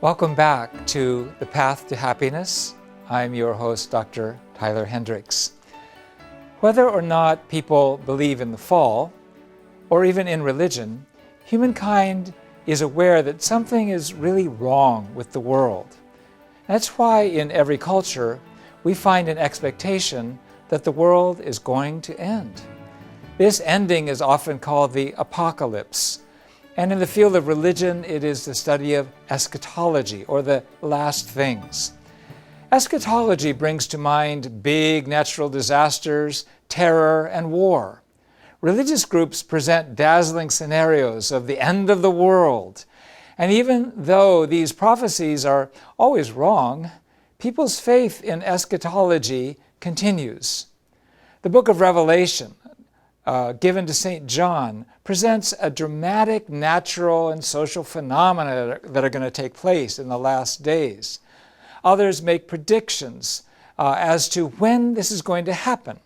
Welcome back to The Path to Happiness. I'm your host, Dr. Tyler Hendricks. Whether or not people believe in the fall, or even in religion, humankind is aware that something is really wrong with the world. That's why in every culture, we find an expectation that the world is going to end. This ending is often called the apocalypse. And in the field of religion, it is the study of eschatology, or the last things. Eschatology brings to mind big natural disasters, terror, and war. Religious groups present dazzling scenarios of the end of the world. And even though these prophecies are always wrong, people's faith in eschatology continues. The book of Revelation, given to St. John, presents a dramatic natural and social phenomena that are going to take place in the last days. Others make predictions as to when this is going to happen.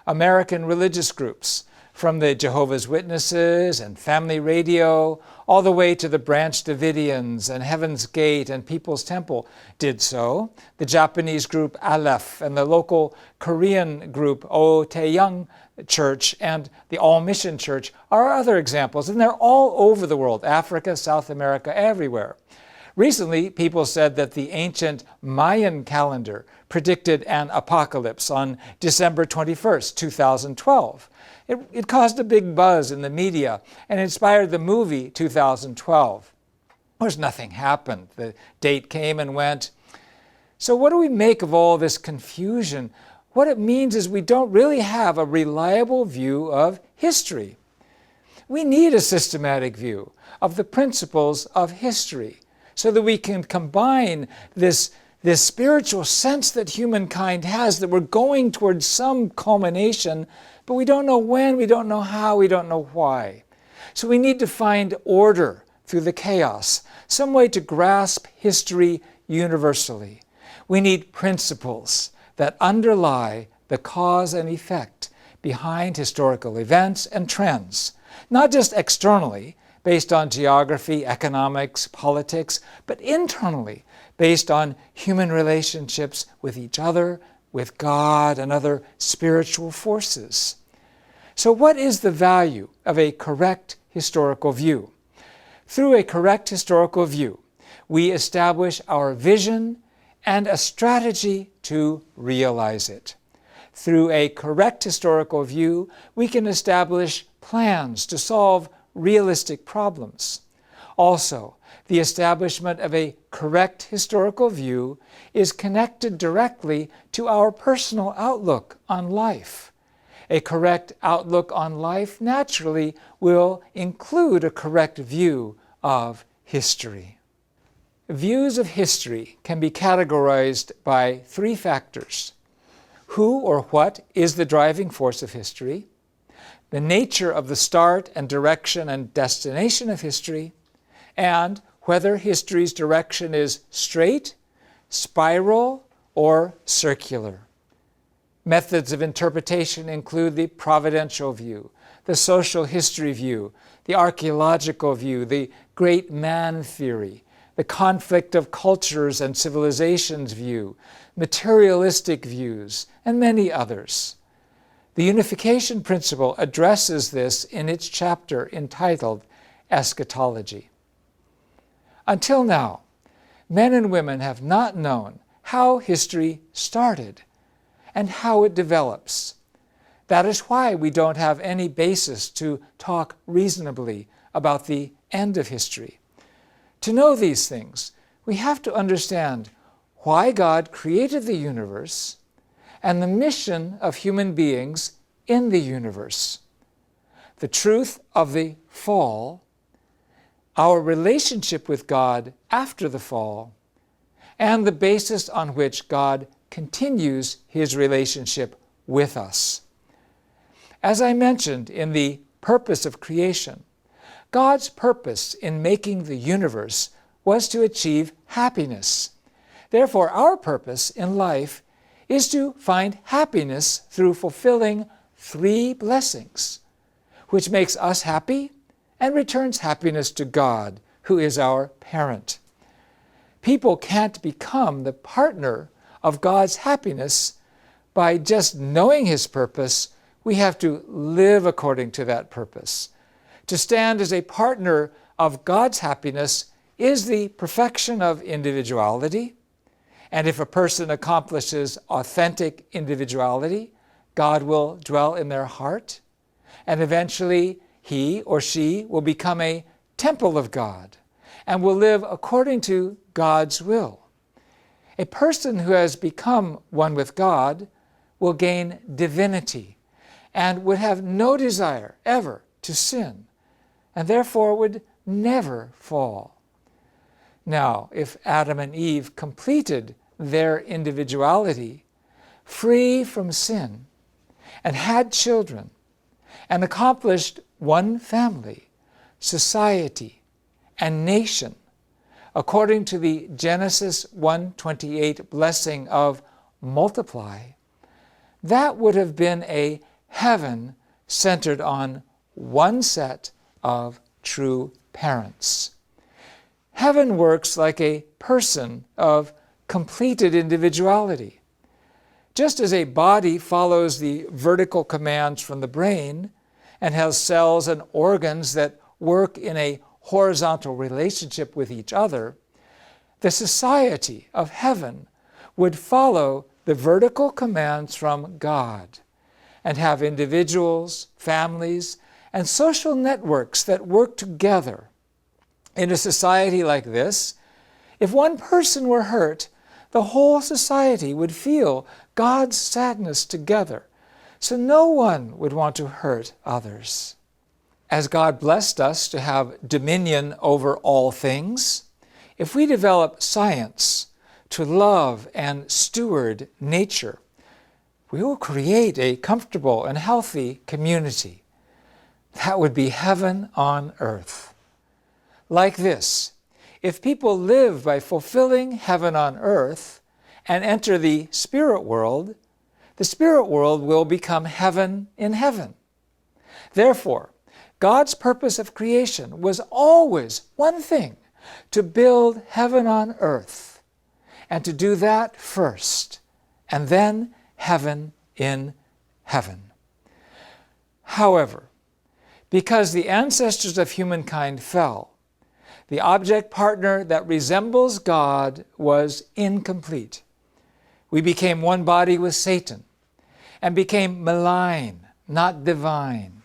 American religious groups, from the Jehovah's Witnesses and Family Radio, all the way to the Branch Davidians and Heaven's Gate and People's Temple, did so. The Japanese group Aleph and the local Korean group O Taeyang Church and the All Mission Church are other examples, and they're all over the world, Africa, South America, everywhere. Recently, people said that the ancient Mayan calendar predicted an apocalypse on December 21st, 2012. It caused a big buzz in the media and inspired the movie 2012. Of course, nothing happened. The date came and went. So what do we make of all this confusion? What it means is we don't really have a reliable view of history. We need a systematic view of the principles of history so that we can combine this spiritual sense that humankind has, that we're going towards some culmination, but we don't know when, we don't know how, we don't know why. So we need to find order through the chaos, some way to grasp history universally. We need principles that underlie the cause and effect behind historical events and trends, not just externally, based on geography, economics, politics, but internally, based on human relationships with each other, with God, and other spiritual forces. So what is the value of a correct historical view? Through a correct historical view, we establish our vision and a strategy to realize it. Through a correct historical view, we can establish plans to solve realistic problems. Also, the establishment of a correct historical view is connected directly to our personal outlook on life. A correct outlook on life naturally will include a correct view of history. Views of history can be categorized by three factors: who or what is the driving force of history, the nature of the start and direction and destination of history, and whether history's direction is straight, spiral, or circular. Methods of interpretation include the providential view, the social history view, the archaeological view, the great man theory, the conflict of cultures and civilizations view, materialistic views, and many others. The Unification principle addresses this in its chapter entitled Eschatology. Until now, men and women have not known how history started and how it develops. That is why we don't have any basis to talk reasonably about the end of history. To know these things, we have to understand why God created the universe and the mission of human beings in the universe, the truth of the fall, our relationship with God after the fall, and the basis on which God continues his relationship with us. As I mentioned in the purpose of creation, God's purpose in making the universe was to achieve happiness. Therefore, our purpose in life is to find happiness through fulfilling three blessings, which makes us happy and returns happiness to God, who is our parent. People can't become the partner of God's happiness by just knowing His purpose. We have to live according to that purpose. To stand as a partner of God's happiness is the perfection of individuality. And if a person accomplishes authentic individuality, God will dwell in their heart, and eventually he or she will become a temple of God and will live according to God's will. A person who has become one with God will gain divinity and would have no desire ever to sin, and therefore would never fall. Now, if Adam and Eve completed their individuality, free from sin, and had children, and accomplished one family, society, and nation, according to the Genesis 1:28 blessing of multiply, that would have been a heaven centered on one set of true parents. Heaven works like a person of completed individuality. Just as a body follows the vertical commands from the brain and has cells and organs that work in a horizontal relationship with each other, the society of heaven would follow the vertical commands from God and have individuals, families, and social networks that work together. In a society like this, if one person were hurt, the whole society would feel God's sadness together, so no one would want to hurt others. As God blessed us to have dominion over all things, if we develop science to love and steward nature, we will create a comfortable and healthy community. That would be heaven on earth. Like this, if people live by fulfilling heaven on earth and enter the spirit world will become heaven in heaven. Therefore, God's purpose of creation was always one thing: to build heaven on earth, and to do that first, and then heaven in heaven. However, because the ancestors of humankind fell, the object partner that resembles God was incomplete. We became one body with Satan and became malign, not divine.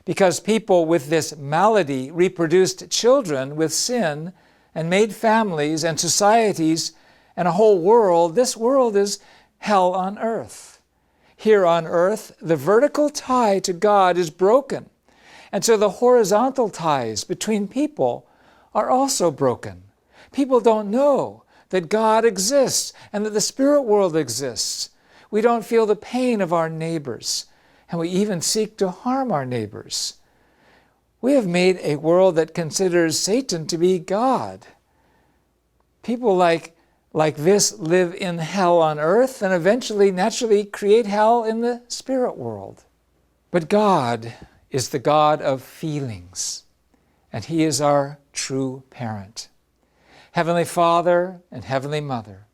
Because people with this malady reproduced children with sin and made families and societies and a whole world, this world is hell on earth. Here on earth, the vertical tie to God is broken, and so the horizontal ties between people are also broken. People don't know that God exists and that the spirit world exists. We don't feel the pain of our neighbors, and we even seek to harm our neighbors. We have made a world that considers Satan to be God. People like this live in hell on earth and eventually naturally create hell in the spirit world. But God is the God of feelings, and He is our true parent, Heavenly Father and Heavenly Mother.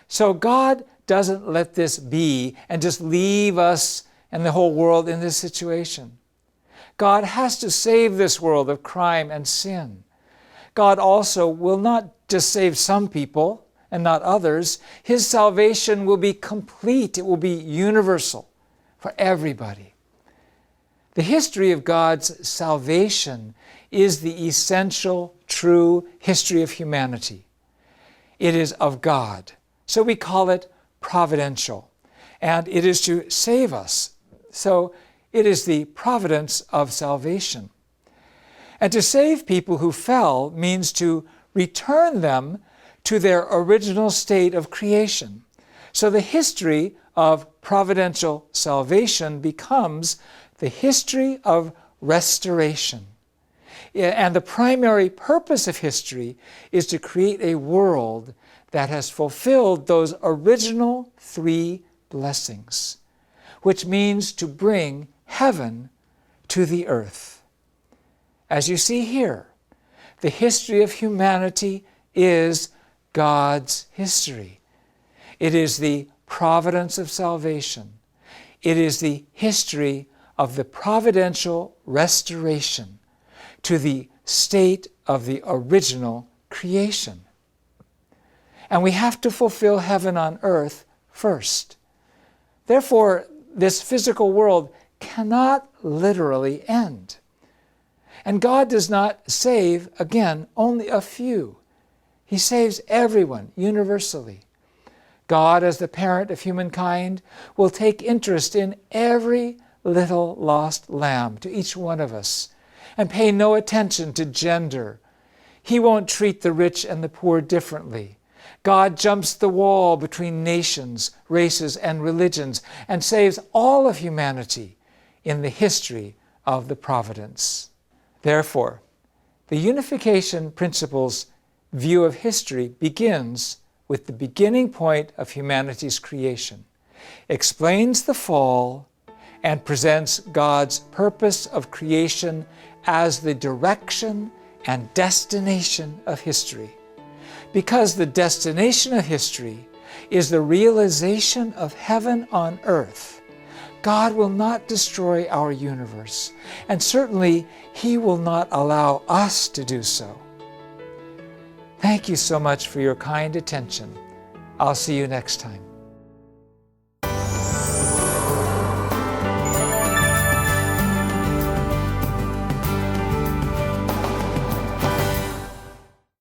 So God doesn't let this be and just leave us and the whole world in this situation. God has to save this world of crime and sin. God also will not just save some people and not others. His salvation will be complete. It will be universal for everybody. The history of God's salvation is the essential, true history of humanity. It is of God, so we call it providential, and it is to save us. So it is the providence of salvation. And to save people who fell means to return them to their original state of creation. So the history of providential salvation becomes the history of restoration. And the primary purpose of history is to create a world that has fulfilled those original three blessings, which means to bring heaven to the earth. As you see here, the history of humanity is God's history. It is the providence of salvation. It is the history of the providential restoration to the state of the original creation. And we have to fulfill heaven on earth first. Therefore, this physical world cannot literally end. And God does not save, again, only a few. He saves everyone universally. God, as the parent of humankind, will take interest in every little lost lamb, to each one of us, and pay no attention to gender. He won't treat the rich and the poor differently. God jumps the wall between nations, races, and religions, and saves all of humanity in the history of the providence. Therefore, the unification principle's view of history begins with the beginning point of humanity's creation, explains the fall, and presents God's purpose of creation as the direction and destination of history. Because the destination of history is the realization of heaven on earth, God will not destroy our universe, and certainly He will not allow us to do so. Thank you so much for your kind attention. I'll see you next time.